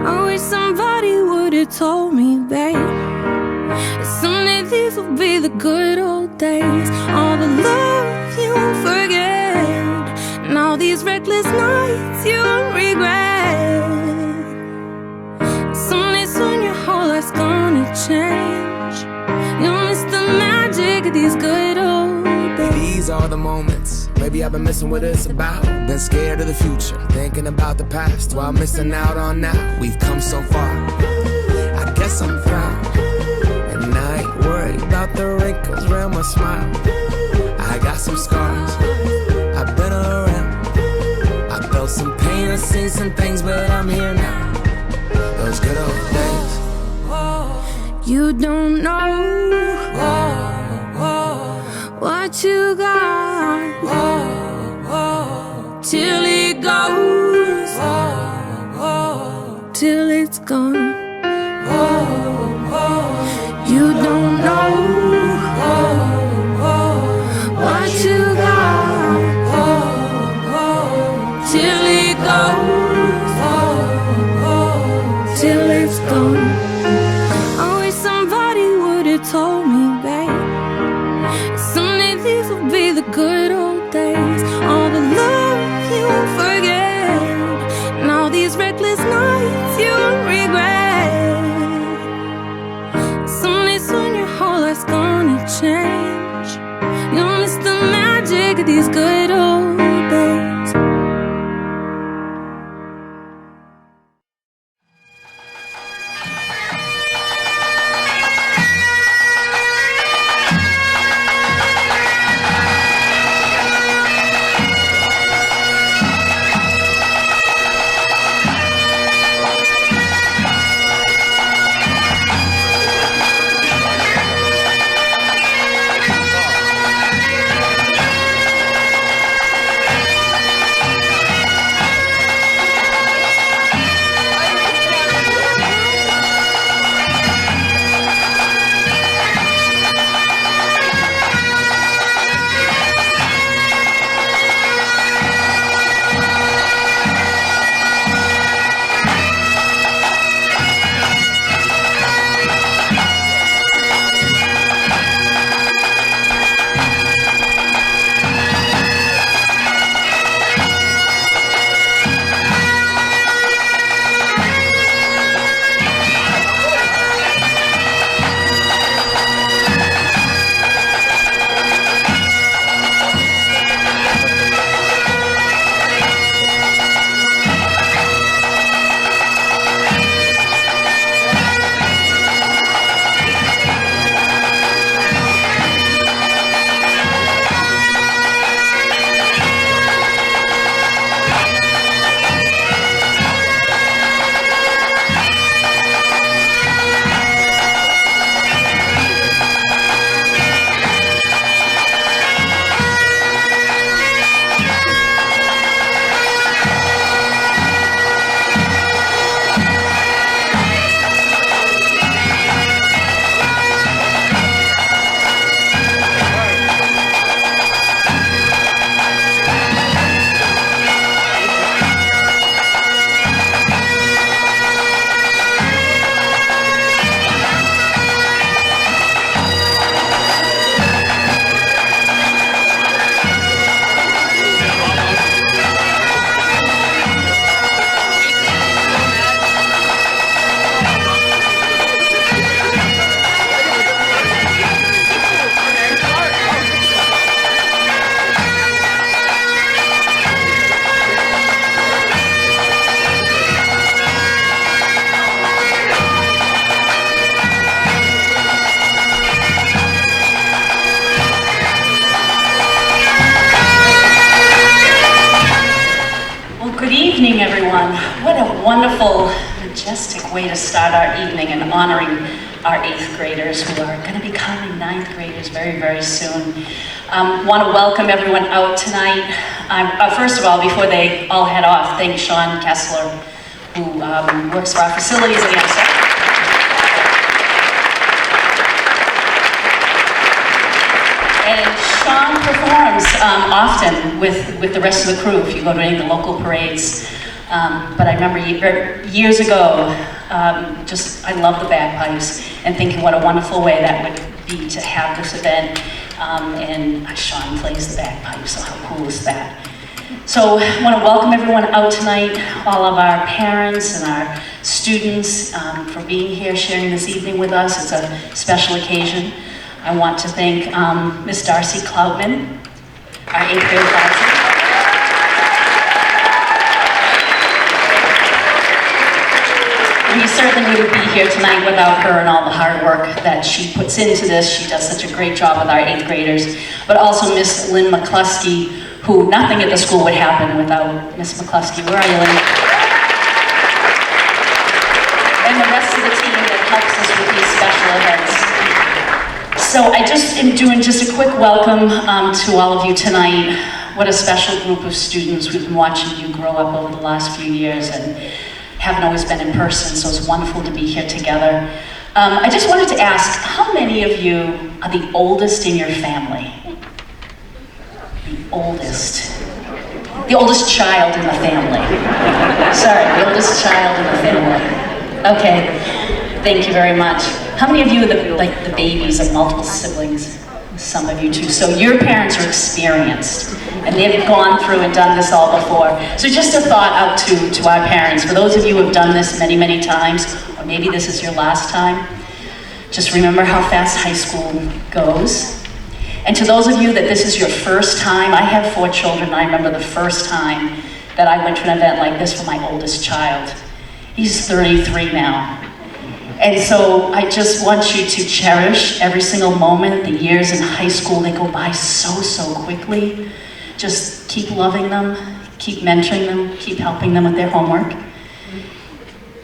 I wish somebody would've told me, babe, someday these will be the good old days. All the love you won't forget, and all these reckless nights you won't regret. Someday soon your whole life's gonna change. You'll miss the magic of these good old days. These are the moments. Maybe I've been missing what it's about. Been scared of the future, thinking about the past while missing out on now. We've come so far, I guess I'm proud. And I ain't worried about the wrinkles around my smile. I got some scars, I've been around. I felt some pain, I've seen some things, but I'm here now. Those good old days. You don't know what you got till it goes, till it's gone. You don't know what you got till it goes, till it's gone. I wish somebody would've told me, babe, someday these will be the good old days. All the love you won't forget, and all these reckless nights you won't regret. Someday soon your whole life's gonna change. You'll miss the magic of these good old days. everyone. What a wonderful, majestic way to start our evening and honoring our 8th graders who are going to be becoming 9th graders very, very soon. Want to welcome everyone out tonight. First of all, before they all head off, thank Sean Kessler, who works for our facilities and And Sean performs often with the rest of the crew if you go to any of the local parades. But I remember years ago, I love the bagpipes and thinking what a wonderful way that would be to have this event. And Sean plays the bagpipes, so how cool is that? So I want to welcome everyone out tonight, all of our parents and our students for being here, sharing this evening with us. It's a special occasion. I want to thank Miss Darcy Cloutman, our 8th grade advisor. We certainly wouldn't be here tonight without her and all the hard work that she puts into this. She does such a great job with our 8th graders. But also Miss Lynn McCluskey, who nothing at the school would happen without Miss McCluskey. Where are you, Lynn? And the rest of the team that helps us with these special events. So I just am doing just a quick welcome to all of you tonight. What a special group of students. We've been watching you grow up over the last few years and haven't always been in person, so it's wonderful to be here together. I just wanted to ask, how many of you are the oldest in your family? The oldest child in the family. Sorry, the oldest child in the family. Okay, thank you very much. How many of you are the babies of multiple siblings? Some of you too. So your parents are experienced, and they've gone through and done this all before. So just a thought out to our parents. For those of you who have done this many, many times, or maybe this is your last time, just remember how fast high school goes. And to those of you that this is your first time, I have 4 children, and I remember the first time that I went to an event like this for my oldest child. He's 33 now. And so I just want you to cherish every single moment. The years in high school, they go by so quickly. Just keep loving them, keep mentoring them, keep helping them with their homework.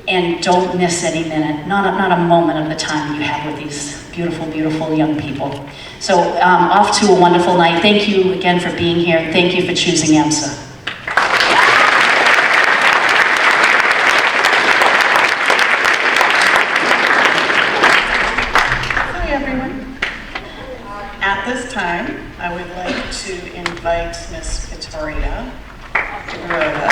And don't miss any minute, not a moment of the time you have with these beautiful, beautiful young people. So off to a wonderful night. Thank you again for being here. Thank you for choosing AMSA. Hi everyone. At this time, I would like to invite Miss Victoria Rhoda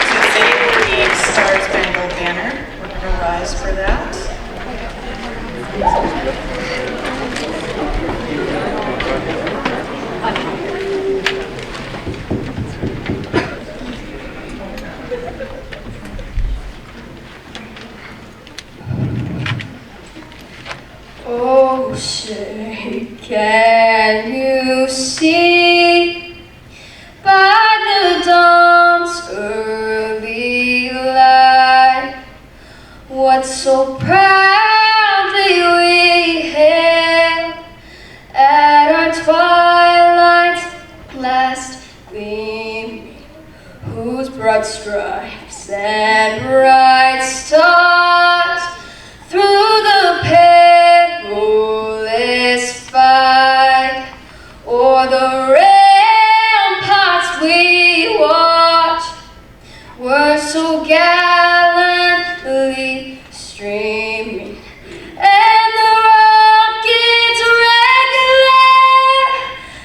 to say the Star Spangled Banner. We're going to rise for that. Oh, say, can you see by the dawn's early light what so proudly we hailed at our twilight's last gleaming, whose broad stripes and bright stars through the perilous fight o'er the ramparts we watched were so gallantly streaming, and the rockets regular,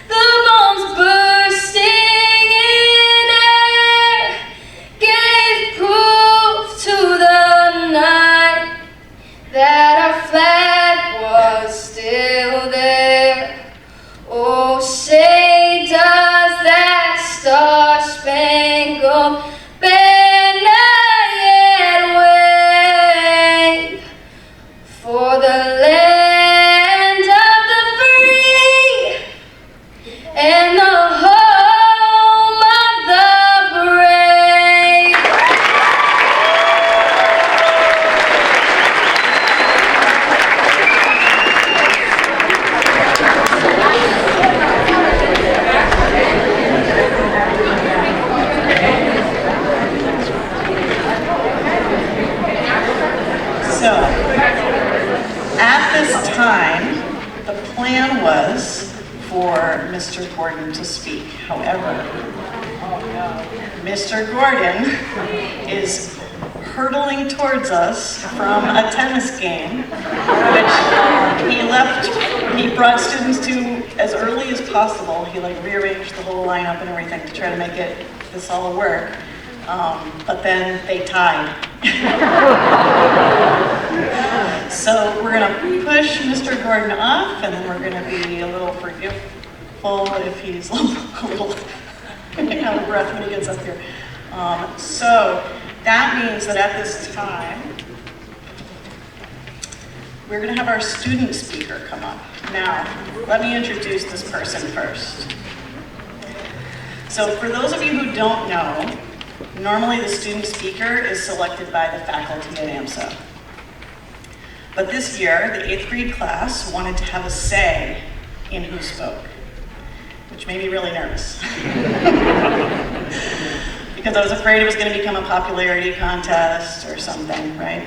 the bombs bursting in air, gave proof to the night that our flag was still there. Oh, say does that star-spangled banner yet wave for the land of the free and the home of the brave? So, at this time, the plan was for Mr. Gordon to speak. However, Mr. Gordon is hurtling towards us from a tennis game, which he brought students to as early as possible. He like rearranged the whole lineup and everything to try to make this all work. But then they tied. So we're gonna push Mr. Gordon off, and then we're gonna be a little forgiveful if he's a little out of breath when he gets up here. So that means that at this time, we're gonna have our student speaker come up. Now, let me introduce this person first. So for those of you who don't know, normally the student speaker is selected by the faculty at AMSA. But this year, the 8th grade class wanted to have a say in who spoke, which made me really nervous. Because I was afraid it was going to become a popularity contest or something, right?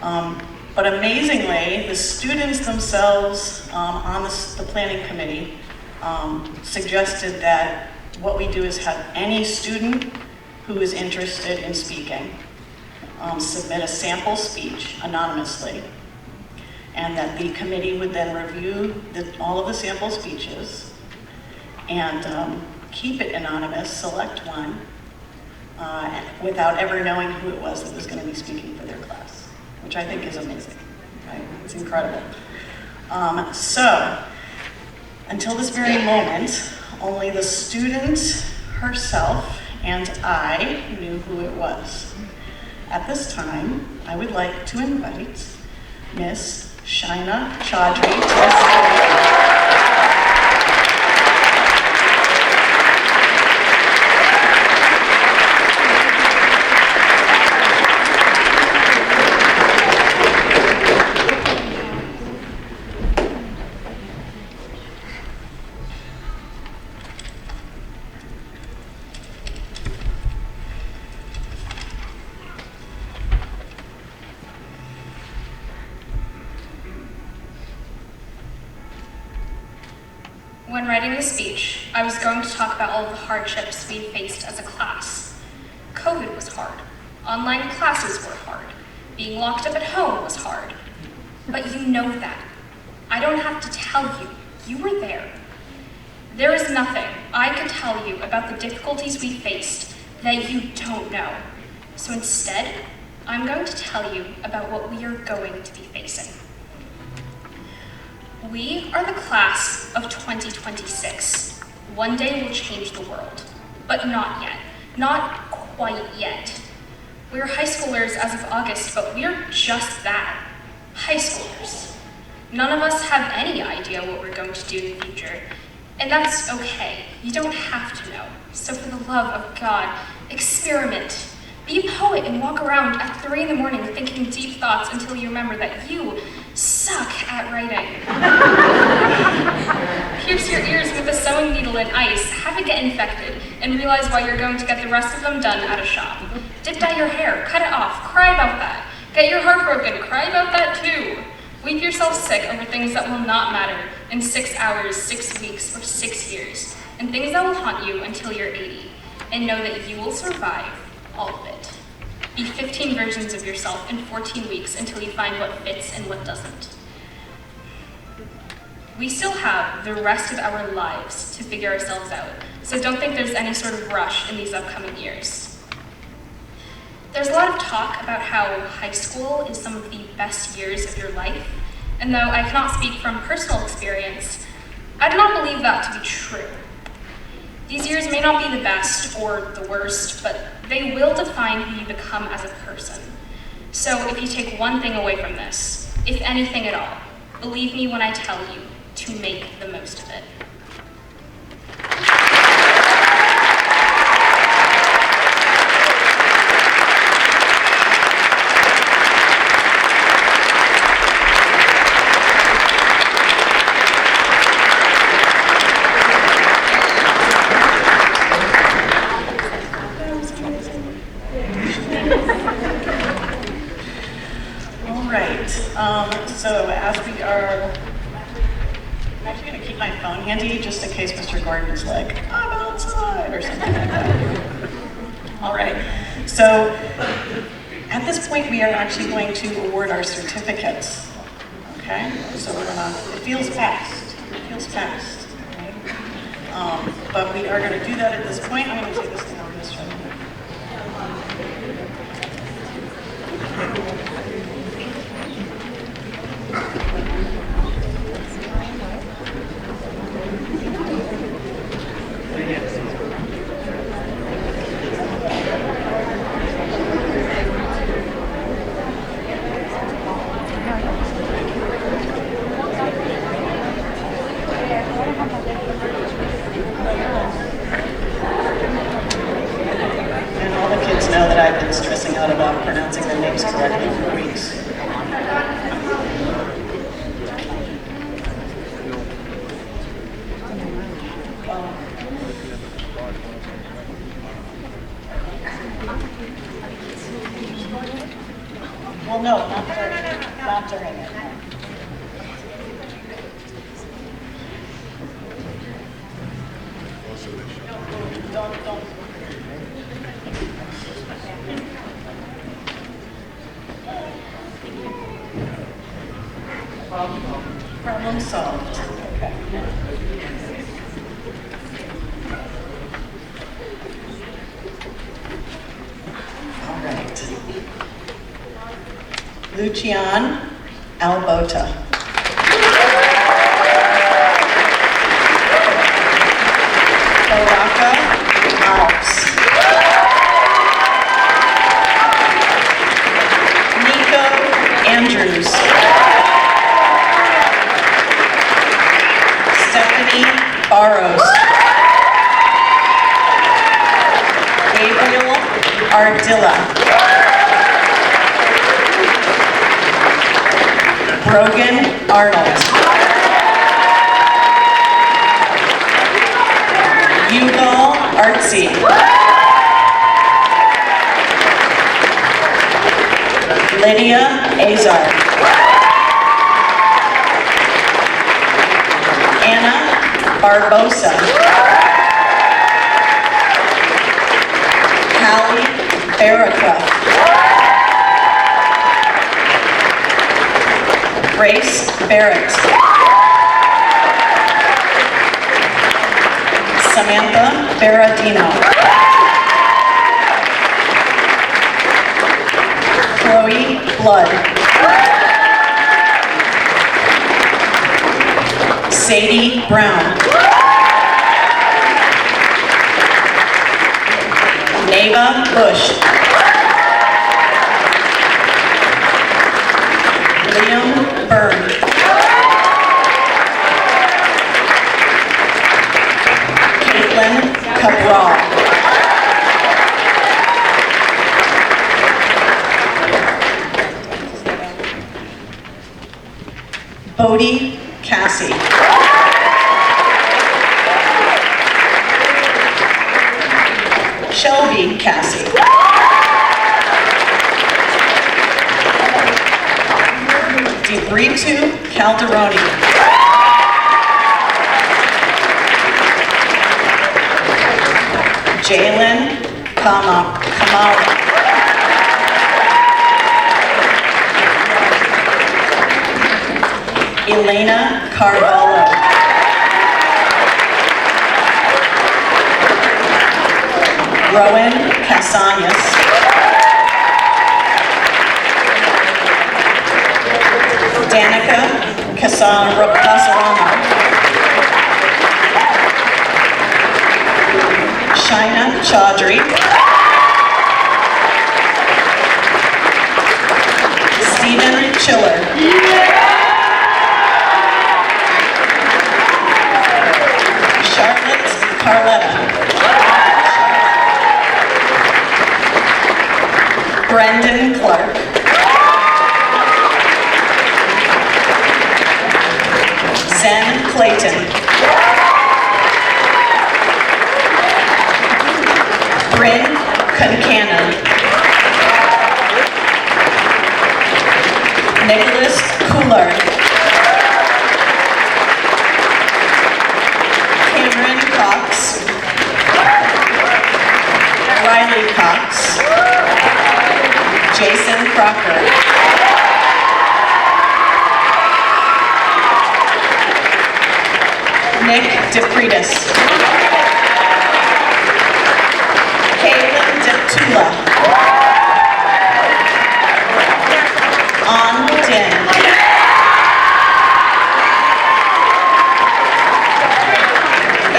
But amazingly, the students themselves on the planning committee suggested that what we do is have any student who is interested in speaking submit a sample speech anonymously, and that the committee would then review all of the sample speeches and keep it anonymous, select one, without ever knowing who it was that was going to be speaking for their class, which I think is amazing, right? It's incredible. So, until this very moment, only the student herself and I knew who it was. At this time, I would like to invite Miss Shaina Chaudhry to the stage. When writing the speech, I was going to talk about all of the hardships we faced as a class. COVID was hard. Online classes were hard. Being locked up at home was hard. But you know that. I don't have to tell you. You were there. There is nothing I could tell you about the difficulties we faced that you don't know. So instead, I'm going to tell you about what we are going to be facing. We are the class of 2026. One day we'll change the world, but not yet. Not quite yet. We're high schoolers as of August, but we're just that, high schoolers. None of us have any idea what we're going to do in the future, and that's okay. You don't have to know. So for the love of God, experiment. Be a poet and walk around at 3 in the morning thinking deep thoughts until you remember that you suck at writing. Pierce your ears with a sewing needle and ice, have it get infected, and realize why you're going to get the rest of them done at a shop. Dip dye your hair, cut it off, cry about that. Get your heart broken, cry about that too. Weep yourself sick over things that will not matter in 6 hours, 6 weeks, or 6 years, and things that will haunt you until you're 80, and know that you will survive all of it. Be 15 versions of yourself in 14 weeks until you find what fits and what doesn't. We still have the rest of our lives to figure ourselves out, so don't think there's any sort of rush in these upcoming years. There's a lot of talk about how high school is some of the best years of your life, and though I cannot speak from personal experience, I do not believe that to be true. These years may not be the best or the worst, but they will define who you become as a person. So if you take one thing away from this, if anything at all, believe me when I tell you to make the most of it. So as we are, I'm actually going to keep my phone handy just in case Mr. Gordon is like, I'm outside or something like that. All right. So At this point, we are actually going to award our certificates. Okay? So we're gonna, it feels fast. It feels fast. Right? But we are gonna do that at this point. I'm gonna take this thing over this way. And all the kids know that I've been stressing out about pronouncing their names correctly for weeks. Well, no, not during it. Don't. Problem solved. Okay. All right. Lucian Albota. Baraka Alps. Nico Andrews. Stephanie Barros. Gabriel Ardilla. Brogan Arnold. Yuval Artsy. Lydia Azar. Anna Barbosa. Hallie Baraka. Grace Barrett. Samantha Berardino. Chloe Blood. Sadie Brown. Neva Bush. Liam Byrne. Caitlin Cabral. Bodie Cassie. Shelby Cassie. DeBritu Calderoni. Jalen Kamala. Elena Carvalho. Rowan Casanas. Danica Casarama. Shaina Chaudhry. Stephen Chiller. Charlotte Carletta. Brendan Clark. Zen Clayton. Bryn Concannon. Nicholas Coulard. Cameron Cox. Riley Cox. Jason Crocker. Nick DePretis. Kaylin DeTula. On Din.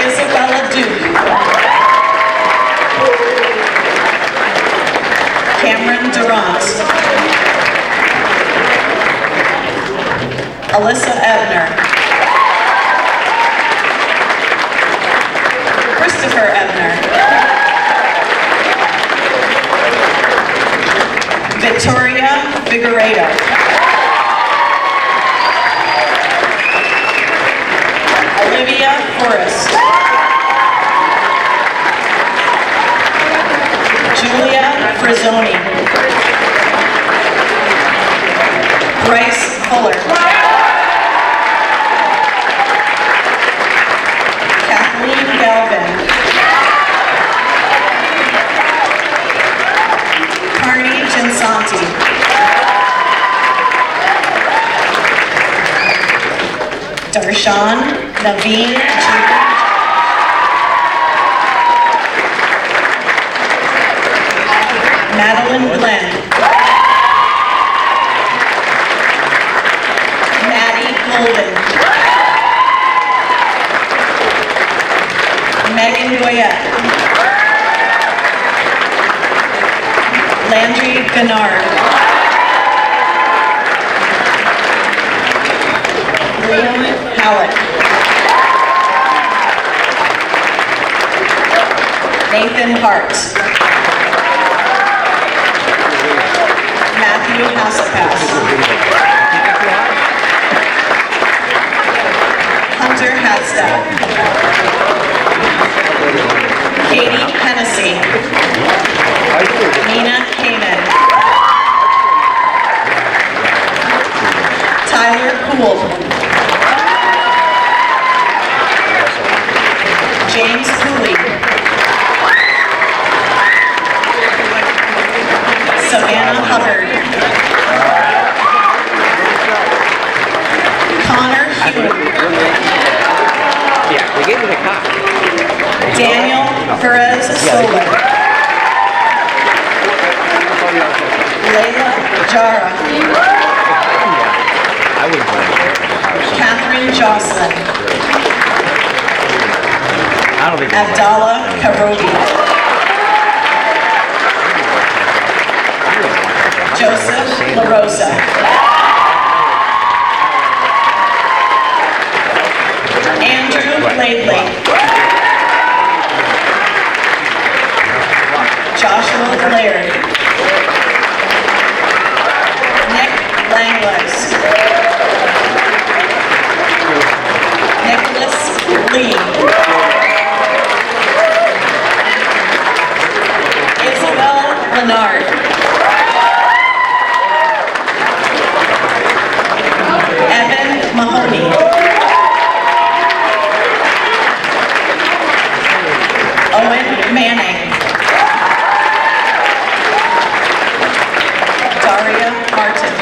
Isabella Duke. Cameron Durant. Alyssa Ebner. Christopher Ebner. Victoria Figueiredo. Olivia Forrest. Julia Frizzoni. Bryce Fuller. Kathleen Galvin. Carney Gensanti. Darshan Naveen Jr. Madeline Glenn. Maddie Golden. Megan Goyette. Landry Gennard. Liam Howlett. Nathan Hart. Matthew Hasselpass. Hunter Hadstad. Katie Hennessy. Nina Kamen. Tyler Poole. James Cooley. Savannah Hubbard. Connor Hewitt. Yeah, we gave it a cop. Daniel Perez Solar. Layla Jara. I wouldn't blame her. Catherine Jocelyn. I don't think Abdallah Karogi. Joseph LaRosa. Andrew Laidley. Joshua Laird. Nick Langlois. Nicholas Lee. Isabel Leonard. Evan Mahoney. Owen Manning. Daria Martin.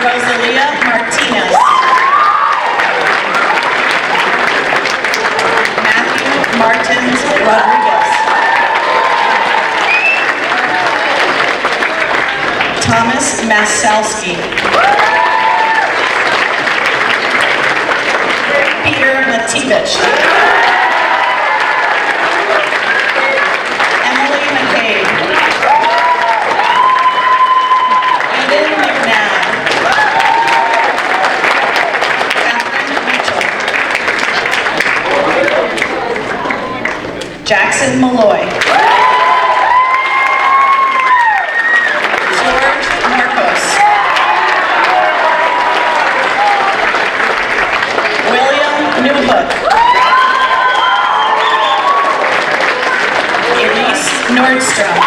Rosalia Martinez. Matthew Martins Rodriguez. Thomas Masalski. Peter Mativich. Emily McCabe. Eden McNabb. Catherine Mitchell. Jackson Malloy. George Marcos. William Newhook. Elise Nordstrom.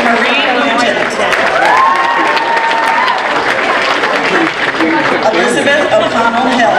Marie Nugent. Elizabeth O'Connell Hill.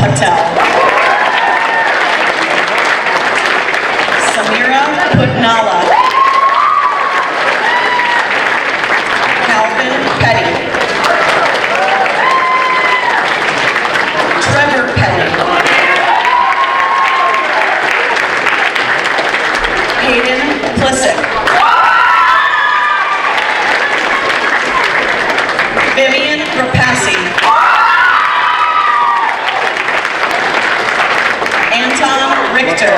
Patel. Samira Putnala. Calvin Petty. Trevor Petty. Hayden Plissick. Vivian Rapassi. Anton Richter.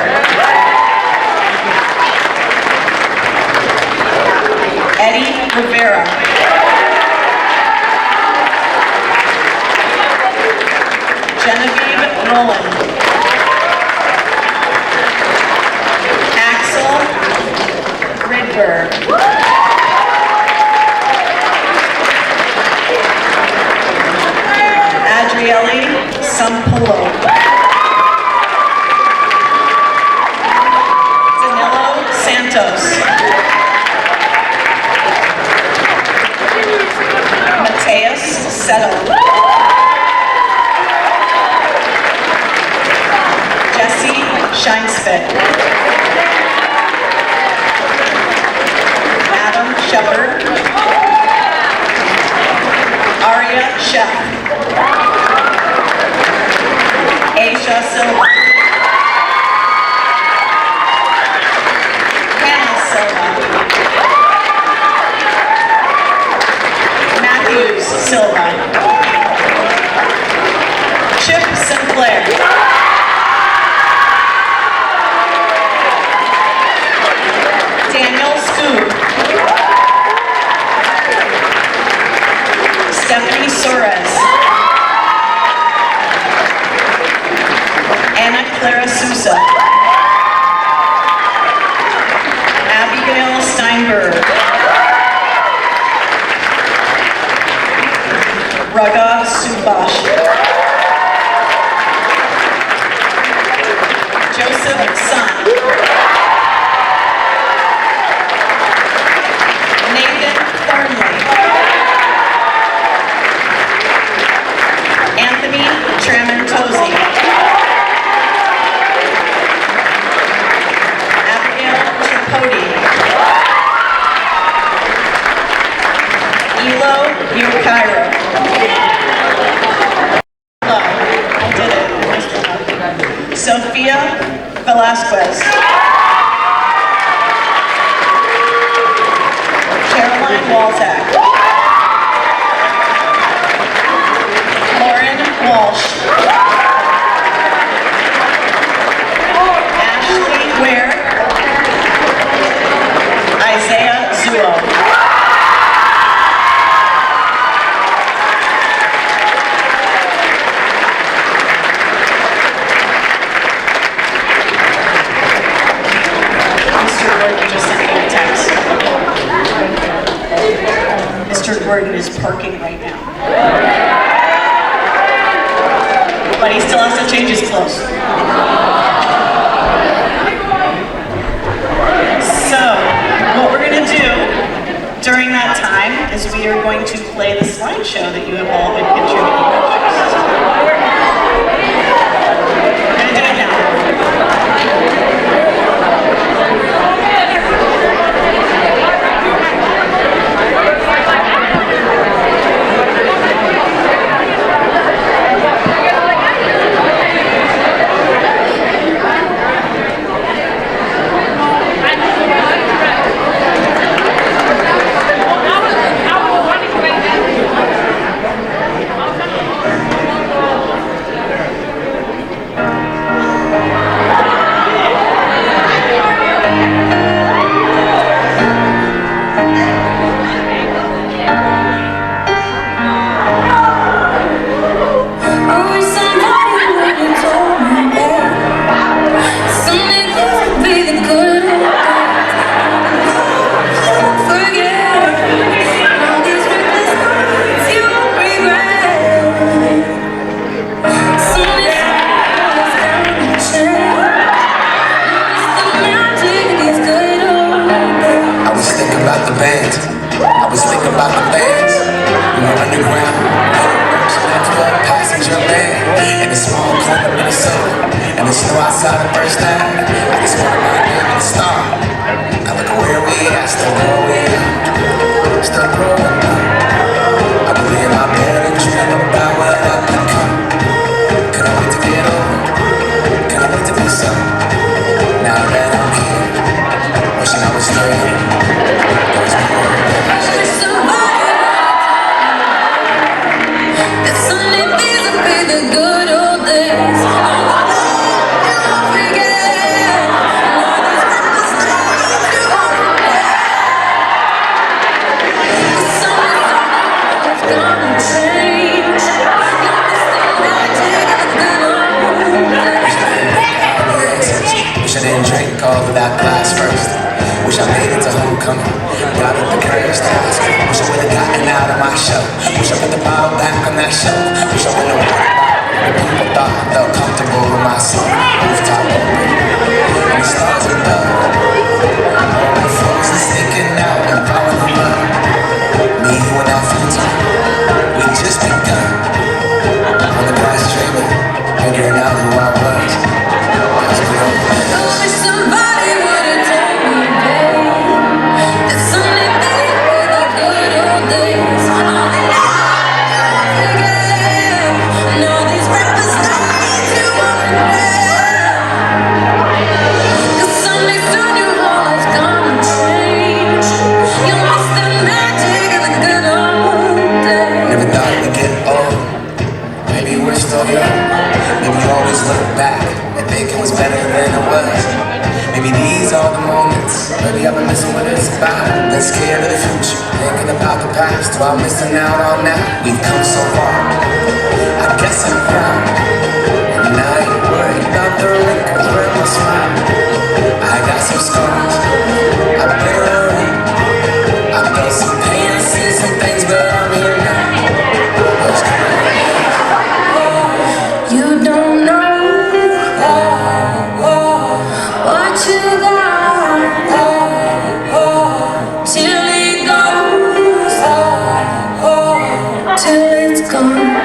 Eddie Rivera. Genevieve Rowland. Axel Gridberg. Adriele Sampolo. Danilo Santos. Mateus Settle. Jesse Scheinspit. Adam Shepard. Aria Sheff. Aisha Silva. Hannah Silva. Matthews Silva. Chip Sinclair. Daniel Scoob. Stephanie Suarez. Anna Clara Sousa. Abigail Steinberg. Raghav Subhash. Joseph Sun. Nathan Thornley. Anthony Tramontosi. Abigail Tripodi. Elo Yukairo. Hello, I did it. Sophia Velasquez. Caroline Walzak. Lauren Walsh. Ashley Ware. Isaiah Zuo. Mr. Gordon just sent me a text. Mr. Gordon is parking right now. But he still has to change his clothes. So, what we're going to do during that time is we are going to play the slideshow that you have all been contributing. We're going to do it now. Minnesota. And the snow outside the first night, I just wanna be a baby star. I look at where we at, still growing up, still growing up. I believe my bed and dream about what I could become. Couldn't wait to get older, couldn't wait to be some. Now that I'm here, wishing I was still here. There's more. There's somebody that someday these will be the good old days. Wish I didn't drink all of that glass first. Wish I made it to homecoming. Got up the courage to ask. Wish I would've gotten out of my shell. Wish I put the bottle back on that shelf. Wish I would've worried about what people thought. Felt comfortable with myself. Rooftop open, and the stars above. All the folks is sneaking out and falling in love. Me, you, and that future, we just begun. On the glass trailer, figuring out who I was. I wish somebody would've told me, babe, that someday these will be the good old days. All they never forget, and all these rappers need to understand. 'Cause someday soon your whole life's gonna change. You'll miss the magic of the good old days. Never thought we'd get old. Maybe we're still young. Maybe you always look back and think it was better than it was. Maybe these are the moments. Maybe I've been missing what it's about. Been scared of the future, thinking about the past, while missing out on now. We've come so far. I guess I'm proud. And I ain't worried about the wrinkles where my smile. I got some scars. I've been around. I felt some pain and seen some things, but I'm here now. Let's go. You don't know what you got till it goes, till it's gone.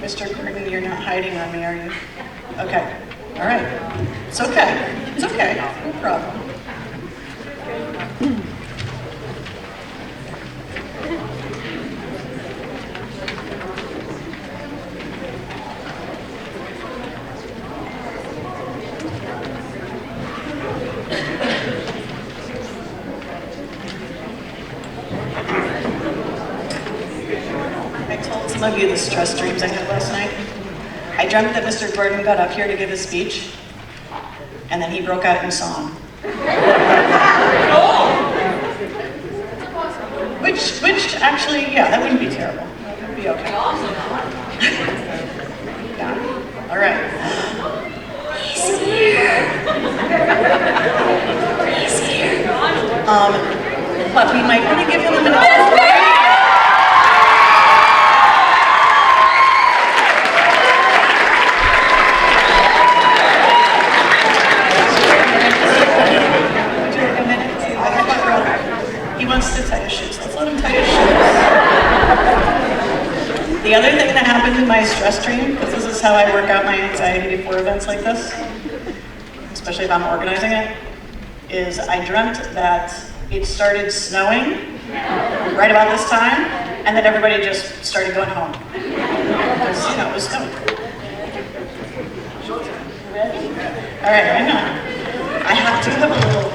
Mr. Gordon, you're not hiding on me, are you? Okay. All right. It's okay. It's okay. No problem. I told some of you the stress dreams I had last night. I dreamt that Mr. Gordon got up here to give his speech, and then he broke out in song. Which actually, yeah, that wouldn't be terrible. That would be okay. Yeah. All right. He's here. He's here. But we might want to give him a minute. He wants to tie his shoes. Let's let him tie his shoes. The other thing that happened in my stress dream, because this is how I work out my anxiety before events like this, especially if I'm organizing it, is I dreamt that it started snowing right about this time, and that everybody just started going home. Because, you know, it was snowing. Ready? All right, hang on. I have to have a little.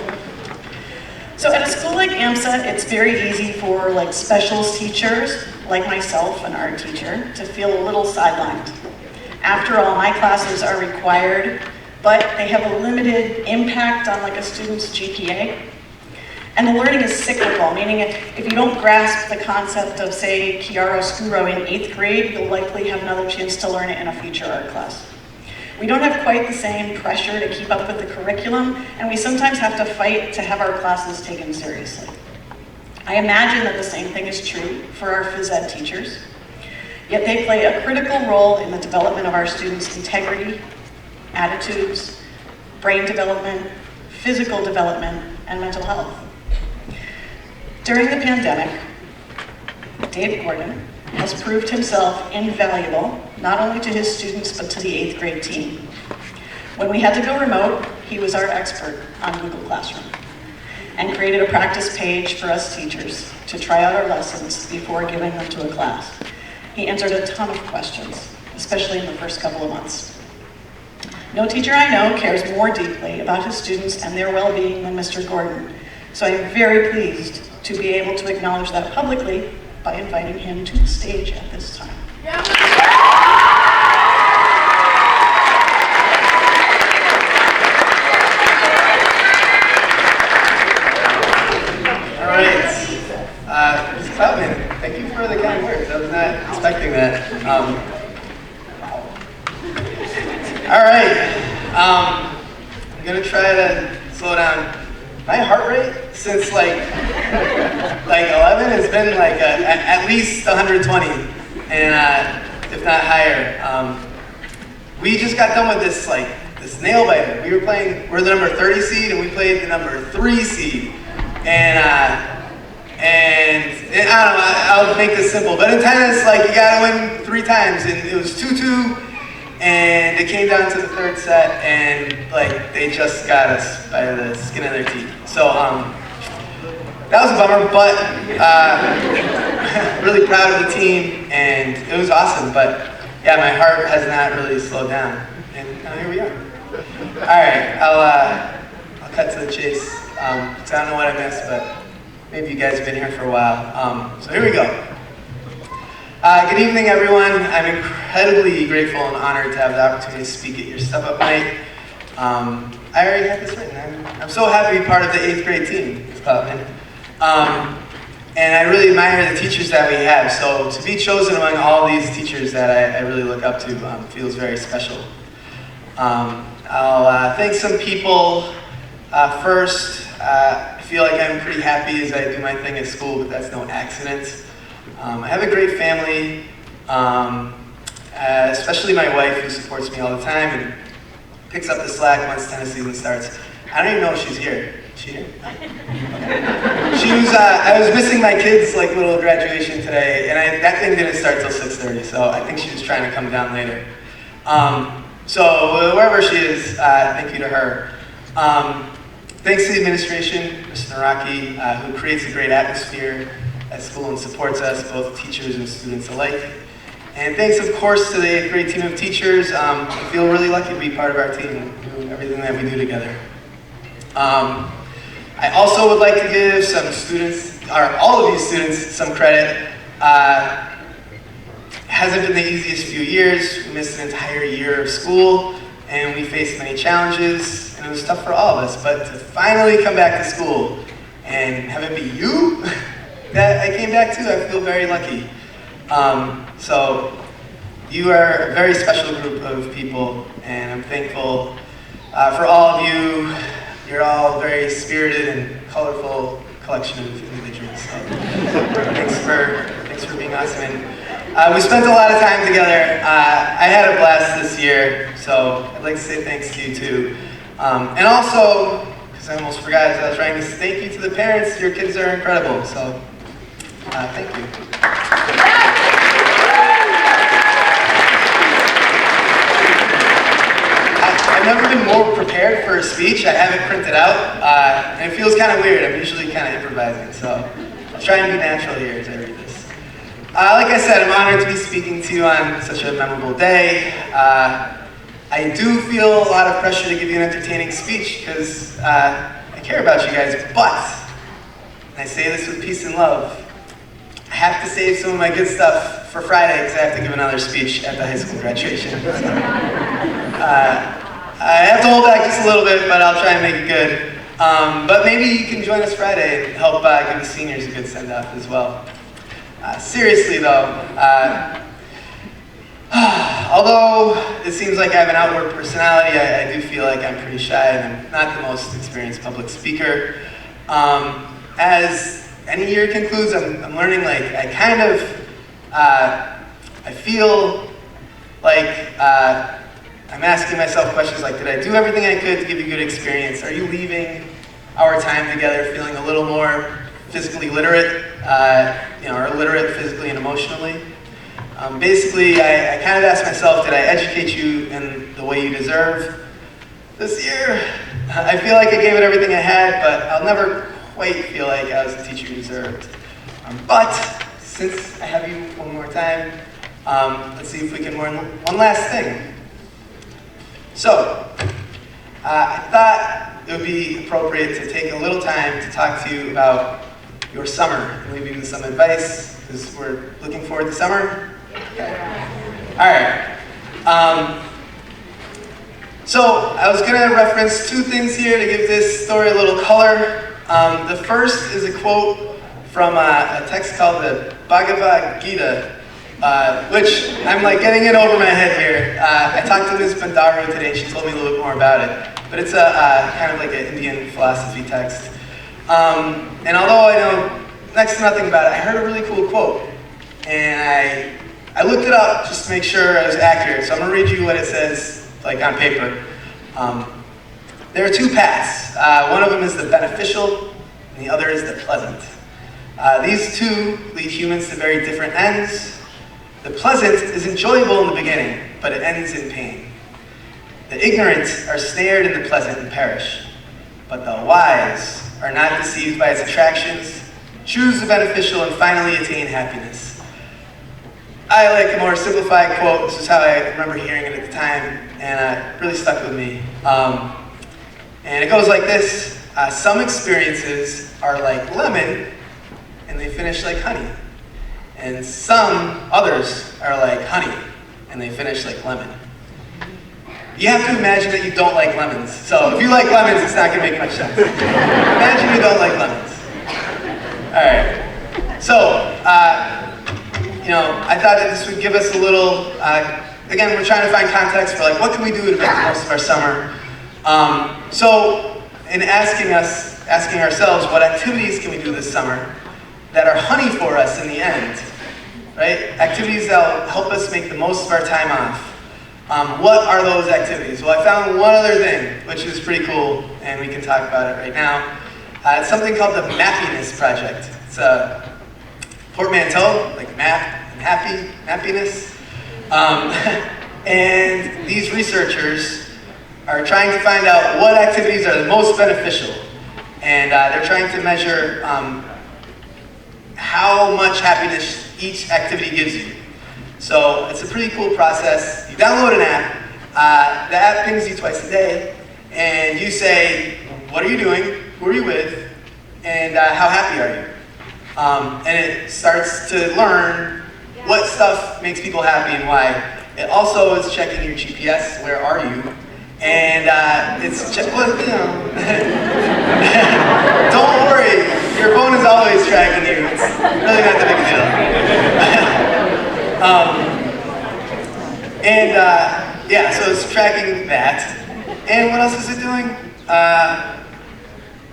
So at a school like AMSA, it's very easy for like specials teachers, like myself, an art teacher, to feel a little sidelined. After all, my classes are required, but they have a limited impact on like a student's GPA. And the learning is cyclical, meaning if you don't grasp the concept of, say, chiaroscuro in 8th grade, you'll likely have another chance to learn it in a future art class. We don't have quite the same pressure to keep up with the curriculum, and we sometimes have to fight to have our classes taken seriously. I imagine that the same thing is true for our phys ed teachers, yet they play a critical role in the development of our students' integrity, attitudes, brain development, physical development, and mental health. During the pandemic, Dave Gordon has proved himself invaluable, not only to his students, but to the 8th grade team. When we had to go remote, he was our expert on Google Classroom and created a practice page for us teachers to try out our lessons before giving them to a class. He answered a ton of questions, especially in the first couple of months. No teacher I know cares more deeply about his students and their well-being than Mr. Gordon, so I'm very pleased to be able to acknowledge that publicly by inviting him to the stage at this time. All right. Ms. Cloutman, thank you for the kind words. I was not expecting that. All right. I'm gonna try to slow down. My heart rate since like 11 has been like at least 120, and if not higher. We just got done with this nail biter. We're the number 30 seed, and we played the number 3 seed, and I don't know. I'll make this simple, but in tennis, like you gotta win 3 times, and it was 2-2. And it came down to the 3rd set, and like they just got us by the skin of their teeth. So that was a bummer, but really proud of the team, and it was awesome. But yeah, my heart has not really slowed down, and now here we are. All right, I'll cut to the chase. So I don't know what I missed, but maybe you guys have been here for a while. So here we go. Good evening, everyone. I'm incredibly grateful and honored to have the opportunity to speak at your Step Up Night. I already had this written. I'm so happy to be part of the 8th grade team, Ms. Cloutman. And I really admire the teachers that we have. So to be chosen among all these teachers that I really look up to feels very special. I'll thank some people first. I feel like I'm pretty happy as I do my thing at school, but that's no accident. I have a great family, especially my wife, who supports me all the time and picks up the slack once tennis season starts. I don't even know if she's here. Is she here? Okay. I was missing my kid's like little graduation today, and that thing didn't start till 6:30, so I think she was trying to come down later. So wherever she is, thank you to her. Thanks to the administration, Mr. Naraki, who creates a great atmosphere at school and supports us, both teachers and students alike. And thanks, of course, to the great team of teachers. I feel really lucky to be part of our team and do everything that we do together. I also would like to give some students, or all of these students, some credit. Hasn't been the easiest few years. We missed an entire year of school, and we faced many challenges, and it was tough for all of us. But to finally come back to school and have it be you that I came back to, I feel very lucky. So you are a very special group of people, and I'm thankful for all of you. You're all very spirited and colorful collection of individuals. So thanks for being awesome. And we spent a lot of time together. I had a blast this year, so I'd like to say thanks to you too. And also, because I almost forgot as I was writing this, thank you to the parents. Your kids are incredible. So thank you. I've never been more prepared for a speech. I have it printed out, and it feels kind of weird. I'm usually kind of improvising, so I'll try and be natural here as I read this. Like I said, I'm honored to be speaking to you on such a memorable day. I do feel a lot of pressure to give you an entertaining speech because I care about you guys, but, and I say this with peace and love, I have to save some of my good stuff for Friday because I have to give another speech at the high school graduation. I have to hold back just a little bit, but I'll try and make it good. But maybe you can join us Friday and help give the seniors a good send-off as well. Seriously though, although it seems like I have an outward personality, I do feel like I'm pretty shy and I'm not the most experienced public speaker. As any year concludes, I'm learning like I feel like I'm asking myself questions like, did I do everything I could to give you a good experience? Are you leaving our time together feeling a little more physically literate, or literate physically and emotionally? Basically, I kind of asked myself, did I educate you in the way you deserve? This year, I feel like I gave it everything I had, but I'll never quite feel like I was the teacher you deserved. But since I have you one more time, let's see if we can learn one last thing. So, I thought it would be appropriate to take a little time to talk to you about your summer and leave you with some advice, because we're looking forward to summer. Okay. All right. So I was going to reference two things here to give this story a little color. The first is a quote from a text called the Bhagavad Gita, which I'm like getting it over my head here. I talked to Ms. Bandaru today, and she told me a little bit more about it. But it's a kind of like an Indian philosophy text. And although I know next to nothing about it, I heard a really cool quote. And I looked it up just to make sure it was accurate. So I'm going to read you what it says, like on paper. There are two paths. One of them is the beneficial, and the other is the pleasant. These two lead humans to very different ends. The pleasant is enjoyable in the beginning, but it ends in pain. The ignorant are snared in the pleasant and perish, but the wise are not deceived by its attractions, choose the beneficial, and finally attain happiness. I like a more simplified quote. This is how I remember hearing it at the time, and it really stuck with me. And it goes like this. Some experiences are like lemon, and they finish like honey. And some others are like honey, and they finish like lemon. You have to imagine that you don't like lemons. So if you like lemons, it's not going to make much sense. Imagine you don't like lemons. All right. So, I thought that this would give us a little, again, we're trying to find context for like, what can we do to make the most of our summer? So, in asking ourselves, what activities can we do this summer that are honey for us in the end, right? Activities that will help us make the most of our time off. What are those activities? Well, I found one other thing, which is pretty cool, and we can talk about it right now. It's something called the Mappiness Project. It's a portmanteau, like map and happiness. And these researchers are trying to find out what activities are the most beneficial. And they're trying to measure how much happiness each activity gives you. So it's a pretty cool process. You download an app. The app pings you twice a day. And you say, what are you doing? Who are you with? And how happy are you? And it starts to learn what stuff makes people happy and why. It also is checking your GPS, where are you? And it's well, you know. Don't worry, your phone is always tracking you. It's really not that big a deal. Yeah, so it's tracking that. And what else is it doing?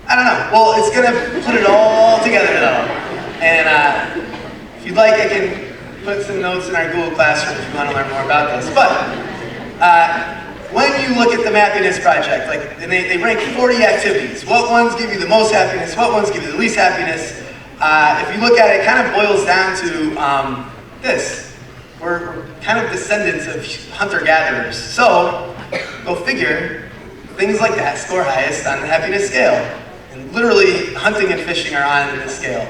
I don't know. Well, it's gonna put it all together though. And if you'd like, I can put some notes in our Google Classroom if you want to learn more about this. But when you look at the Mappiness Project, like, and they rank 40 activities. What ones give you the most happiness? What ones give you the least happiness? If you look at it, it kind of boils down to this. We're kind of descendants of hunter-gatherers. So, go figure, things like that score highest on the happiness scale. And literally, hunting and fishing are on this scale.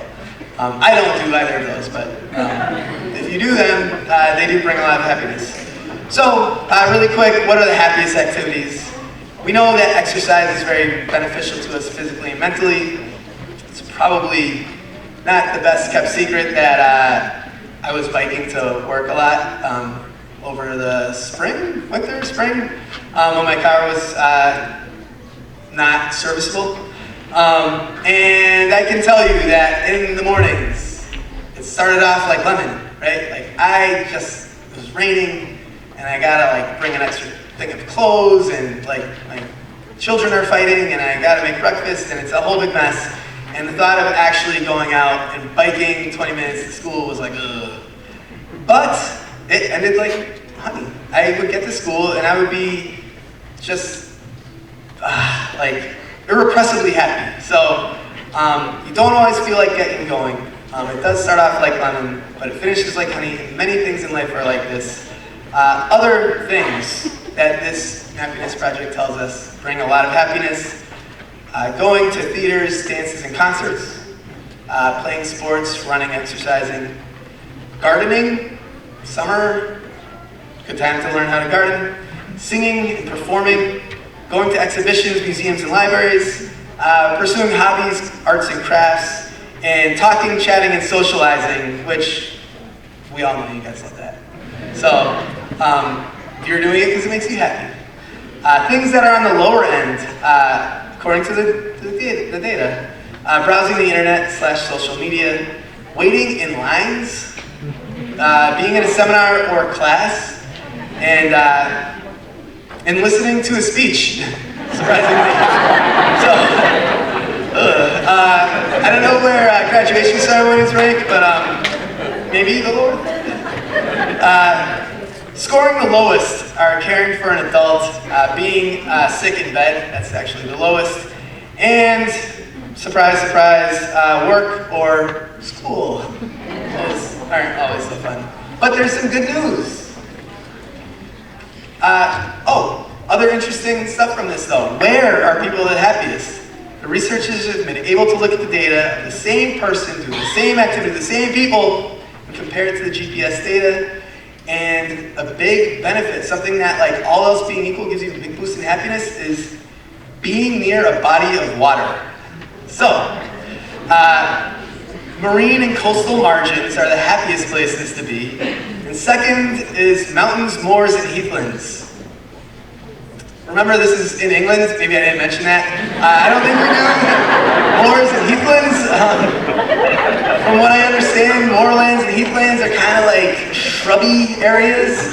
I don't do either of those, but if you do them, they do bring a lot of happiness. So, really quick, what are the happiest activities? We know that exercise is very beneficial to us physically and mentally. It's probably not the best kept secret that I was biking to work a lot over the spring, when my car was not serviceable. And I can tell you that in the mornings, it started off like lemon, right? Like it was raining, and I gotta like bring an extra thing of clothes, and like my children are fighting, and I gotta make breakfast, and it's a whole big mess. And the thought of actually going out and biking 20 minutes to school was like, ugh. But it ended like honey. I would get to school, and I would be just like irrepressibly happy. So you don't always feel like getting going. It does start off like lemon, but it finishes like honey. Many things in life are like this. Other things that this Happiness Project tells us bring a lot of happiness. Going to theaters, dances, and concerts. Playing sports, running, exercising. Gardening, summer, good time to learn how to garden. Singing and performing. Going to exhibitions, museums, and libraries, pursuing hobbies, arts and crafts, and talking, chatting, and socializing, which we all know you guys love that. So, you're doing it because it makes you happy. Things that are on the lower end, according to the data, browsing the internet / social media, waiting in lines, being in a seminar or a class, and listening to a speech, surprisingly. So, I don't know where graduation ceremonies rank, but maybe the lower. Scoring the lowest are caring for an adult, being sick in bed, that's actually the lowest, and, surprise, surprise, work or school. Those aren't always so fun. But there's some good news. Other interesting stuff from this though. Where are people the happiest? The researchers have been able to look at the data of the same person doing the same activity, the same people, and compare it to the GPS data. And a big benefit, something that like all else being equal gives you a big boost in happiness, is being near a body of water. So, marine and coastal margins are the happiest places to be. And second is mountains, moors, and heathlands. Remember, this is in England. Maybe I didn't mention that. I don't think we're doing moors and heathlands. From what I understand, moorlands and heathlands are kind of like shrubby areas,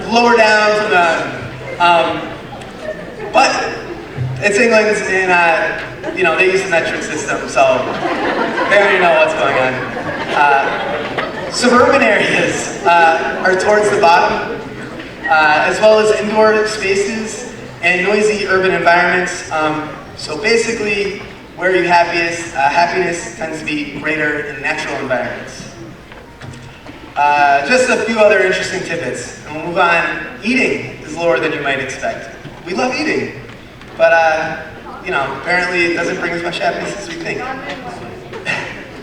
lower down from the. But it's England, and they use the metric system, so they already know what's going on. Suburban areas are towards the bottom. As well as indoor spaces and noisy urban environments. So basically, where are you happiest? Happiness tends to be greater in natural environments. Just a few other interesting tidbits, and we'll move on. Eating is lower than you might expect. We love eating, but apparently it doesn't bring as much happiness as we think.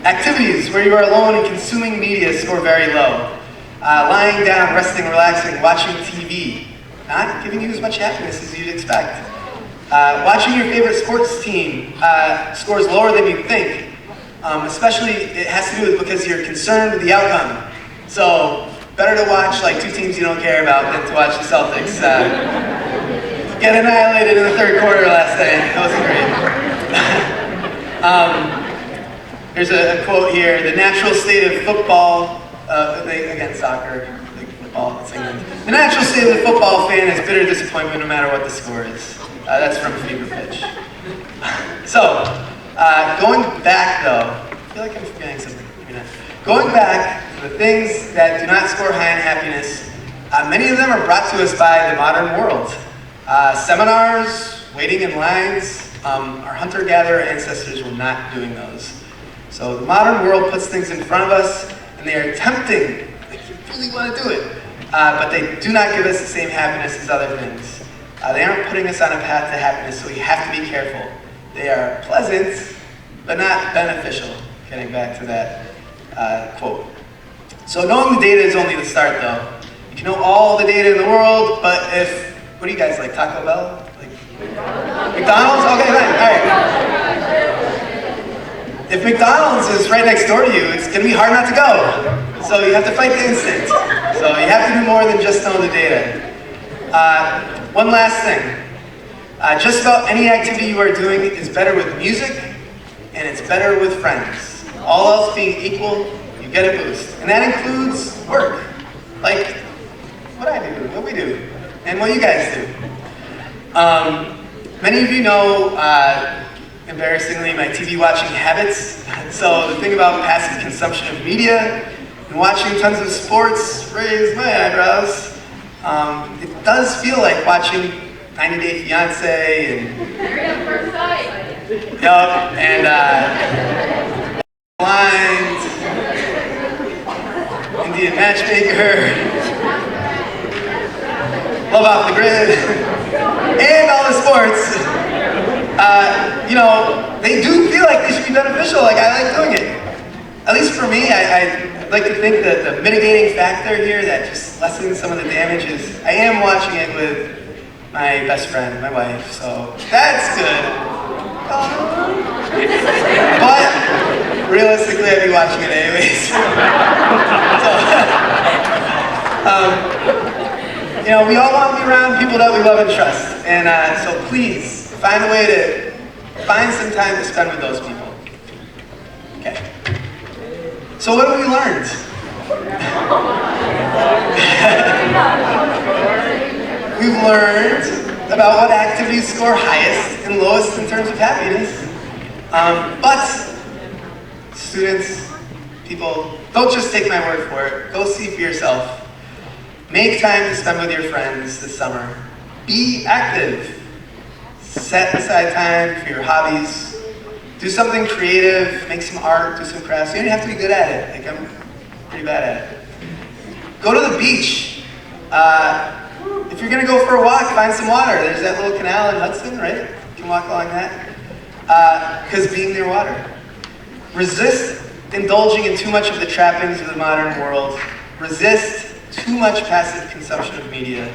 Activities where you are alone and consuming media score very low. Lying down, resting, relaxing, watching TV, not giving you as much happiness as you'd expect. Watching your favorite sports team scores lower than you'd think. Especially, it has to do with because you're concerned with the outcome. So, better to watch like two teams you don't care about than to watch the Celtics get annihilated in the third quarter last night. That wasn't great. Here's a quote here. The natural state of football, again, soccer, like football, it's England. The natural state of the football fan is bitter disappointment no matter what the score is. That's from Fever Pitch. So, going back though, I feel like I'm forgetting something. Maybe not. Going back, the things that do not score high in happiness, many of them are brought to us by the modern world. Seminars, waiting in lines, our hunter-gatherer ancestors were not doing those. So the modern world puts things in front of us, and they are tempting, like you really want to do it, but they do not give us the same happiness as other things. They aren't putting us on a path to happiness, so we have to be careful. They are pleasant, but not beneficial. Getting back to that quote. So knowing the data is only the start, though. You can know all the data in the world, but what do you guys like, Taco Bell? Like McDonald's? Okay, fine, all right. If McDonald's is right next door to you, it's gonna be hard not to go. So you have to fight the instinct. So you have to do more than just know the data. One last thing. Just about any activity you are doing is better with music, and it's better with friends. All else being equal, you get a boost. And that includes work. Like what I do, what we do, and what you guys do. Many of you know, embarrassingly, my TV watching habits. So the thing about passive consumption of media and watching tons of sports raised my eyebrows. It does feel like watching 90 Day Fiancé and Married at First Sight. Yup, and Blind, Indian Matchmaker, Love Off the Grid, and all the sports. They do feel like they should be beneficial. Like I like doing it. At least for me, I like to think that the mitigating factor here that just lessens some of the damages. I am watching it with my best friend, my wife, so that's good. But realistically, I'd be watching it anyways. So, we all want to be around people that we love and trust, and so please find a way to find some time to spend with those people. Okay. So what have we learned? We've learned about what activities score highest and lowest in terms of happiness. But students, people, don't just take my word for it. Go see for yourself. Make time to spend with your friends this summer. Be active. Set aside time for your hobbies. Do something creative, make some art, do some crafts. You don't have to be good at it. Like I'm pretty bad at it. Go to the beach. If you're gonna go for a walk, find some water. There's that little canal in Hudson, right? You can walk along that. Because being near water. Resist indulging in too much of the trappings of the modern world. Resist too much passive consumption of media.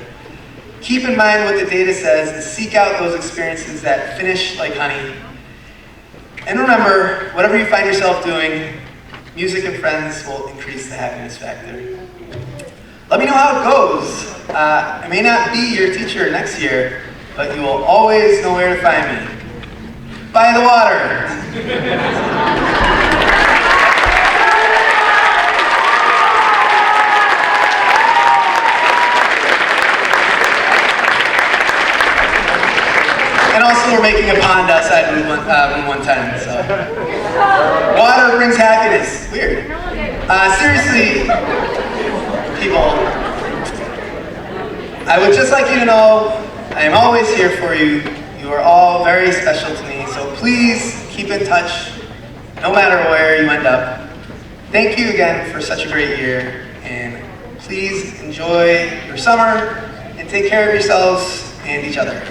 Keep in mind what the data says and seek out those experiences that finish like honey. And remember, whatever you find yourself doing, music and friends will increase the happiness factor. Let me know how it goes. I may not be your teacher next year, but you will always know where to find me. By the water. And also we're making a pond outside room 110, so. Water brings happiness. Weird. Seriously, people, I would just like you to know I am always here for you. You You are all very special to me, so please keep in touch no matter where you end up. Thank you again for such a great year, and please enjoy your summer and take care of yourselves and each other.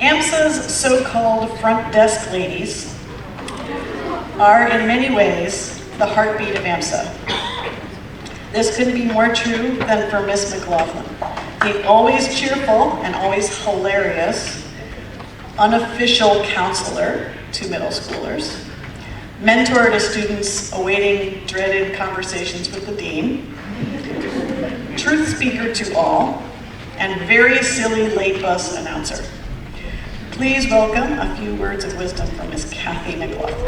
AMSA's so-called front desk ladies are in many ways the heartbeat of AMSA. This couldn't be more true than for Miss McLaughlin, the always cheerful and always hilarious unofficial counselor to middle schoolers, mentor to students awaiting dreaded conversations with the dean, truth speaker to all, and very silly late bus announcer. Please welcome a few words of wisdom from Miss Kathy McLaughlin.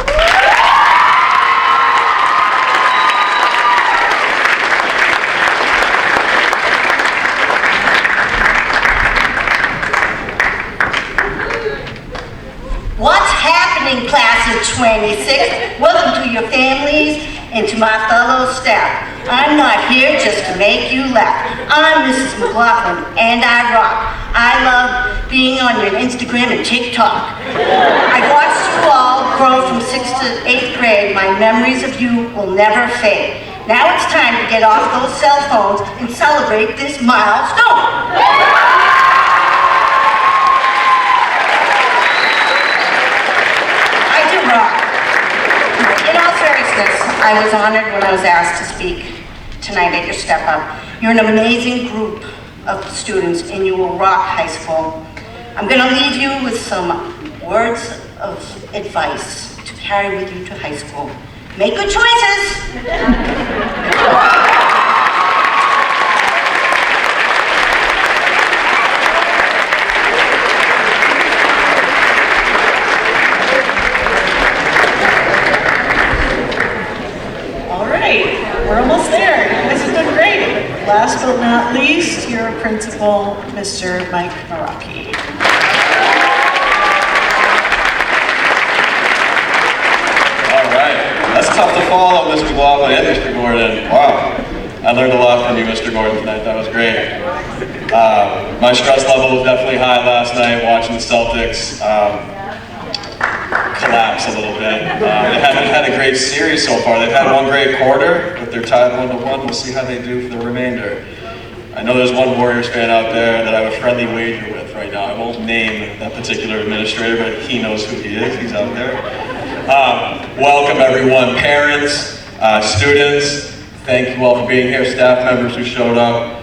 What's happening, class of 26? Welcome to your families and to my fellow staff. I'm not here just to make you laugh. I'm Mrs. McLaughlin, and I rock. I love being on your Instagram and TikTok. I've watched you all grow from 6th to 8th grade. My memories of you will never fade. Now it's time to get off those cell phones and celebrate this milestone. I do rock. In all seriousness, I was honored when I was asked to speak tonight at your Step Up. You're an amazing group of students, and you will rock high school. I'm going to leave you with some words of advice to carry with you to high school. Make good choices. All right, we're almost there. You guys have done great. Last but not least, your principal, Mr. Mike Maraki. All right, that's tough to follow, Mr. McLaughlin and Mr. Gordon. Wow, I learned a lot from you, Mr. Gordon, tonight. That was great. My stress level was definitely high last night watching the Celtics collapse a little bit. They haven't had a great series so far. They've had one great quarter, but they're tied 1-1. We'll see how they do for the remainder. I know there's one Warriors fan out there that I have a friendly wager with right now. I won't name that particular administrator, but he knows who he is. He's out there. Welcome everyone, parents, students. Thank you all for being here, staff members who showed up.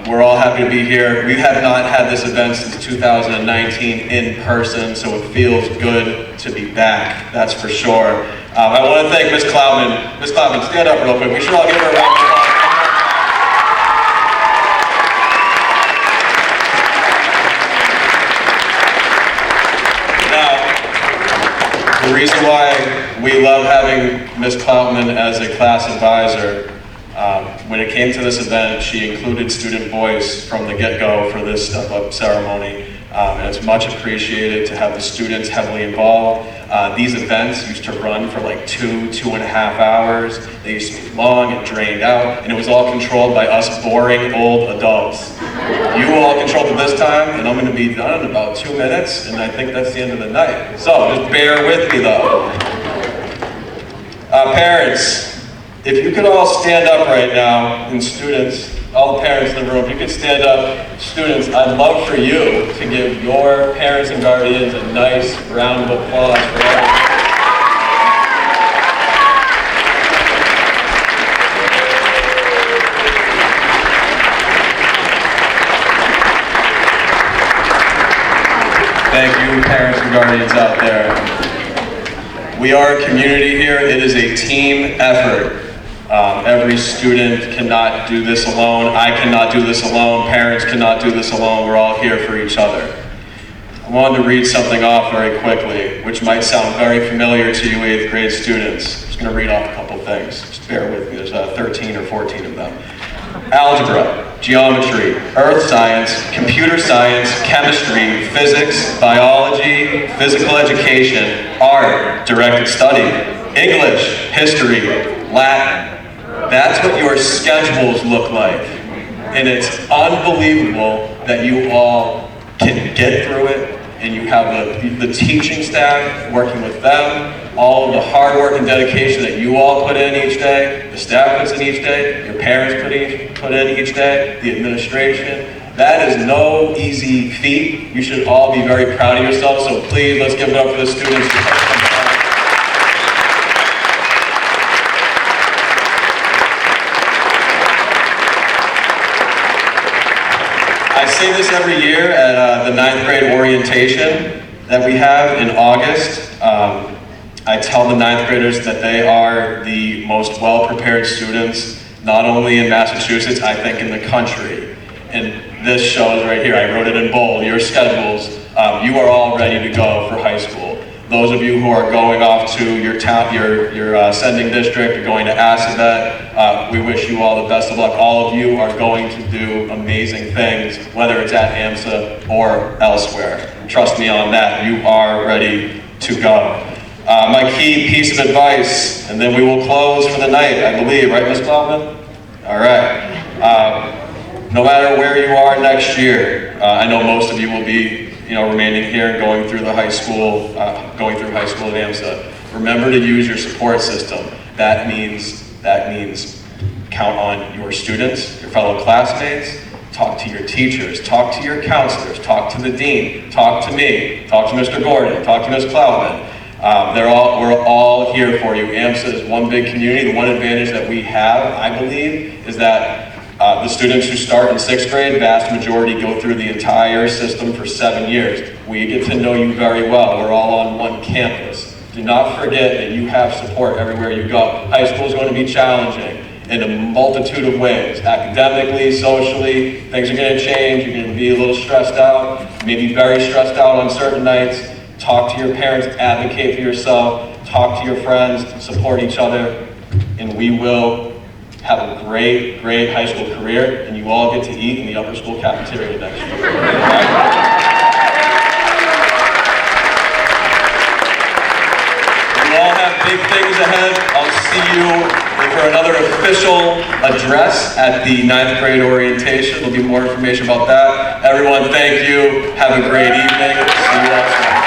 We're all happy to be here. We have not had this event since 2019 in person, so it feels good to be back, that's for sure. I want to thank Ms. Cloutman. Ms. Cloutman, stand up real quick. We should all give her a round of applause. Now, the reason why we love having Ms. Cloutman as a class advisor, when it came to this event, she included student voice from the get-go for this step-up ceremony, and it's much appreciated to have the students heavily involved. These events used to run for like 2.5 hours. They used to be long and drained out, and it was all controlled by us boring old adults. You all controlled it this time, and I'm going to be done in about 2 minutes, and I think that's the end of the night. So just bear with me though. Parents, if you could all stand up right now, and students, all the parents in the room, if you could stand up. Students, I'd love for you to give your parents and guardians a nice round of applause for all. Thank you, parents and guardians out there. We are a community here. It is a team effort. Every student cannot do this alone. I cannot do this alone. Parents cannot do this alone. We're all here for each other. I wanted to read something off very quickly, which might sound very familiar to you 8th grade students. I'm just going to read off a couple things. Just bear with me, there's 13 or 14 of them. Algebra, geometry, earth science, computer science, chemistry, physics, biology, physical education, art, directed study, English, history, Latin. That's what your schedules look like. And it's unbelievable that you all can get through it, and you have the teaching staff working with them, all of the hard work and dedication that you all put in each day, the staff puts in each day, your parents put in each day, the administration. That is no easy feat. You should all be very proud of yourselves, so please, let's give it up for the students. I say this every year at the 9th grade orientation that we have in August. I tell the 9th graders that they are the most well-prepared students, not only in Massachusetts, I think in the country. And this shows right here, I wrote it in bold, your schedules, you are all ready to go for high school. Those of you who are going off to your town, your sending district, you're going to Assabet, we wish you all the best of luck. All of you are going to do amazing things, whether it's at AMSA or elsewhere. Trust me on that, you are ready to go. My key piece of advice, and then we will close for the night, I believe, right, Ms. Baldwin? All right. No matter where you are next year, I know most of you will be, remaining here and going through high school at AMSA. Remember to use your support system. That means count on your students, your fellow classmates. Talk to your teachers, talk to your counselors, talk to the dean, talk to me, talk to Mr. Gordon, talk to Ms. Cloudman. We're all here for you. AMSA is one big community. The one advantage that we have, I believe, is that the students who start in 6th grade, vast majority go through the entire system for 7 years. We get to know you very well. We're all on one campus. Do not forget that you have support everywhere you go. High school is going to be challenging in a multitude of ways. Academically, socially, things are going to change. You're going to be a little stressed out, maybe very stressed out on certain nights. Talk to your parents, advocate for yourself, talk to your friends, support each other, and we will have a great, great high school career, and you all get to eat in the upper school cafeteria next year. You all have big things ahead. I'll see you for another official address at the 9th grade orientation. There'll be more information about that. Everyone, thank you. Have a great evening. See you all soon.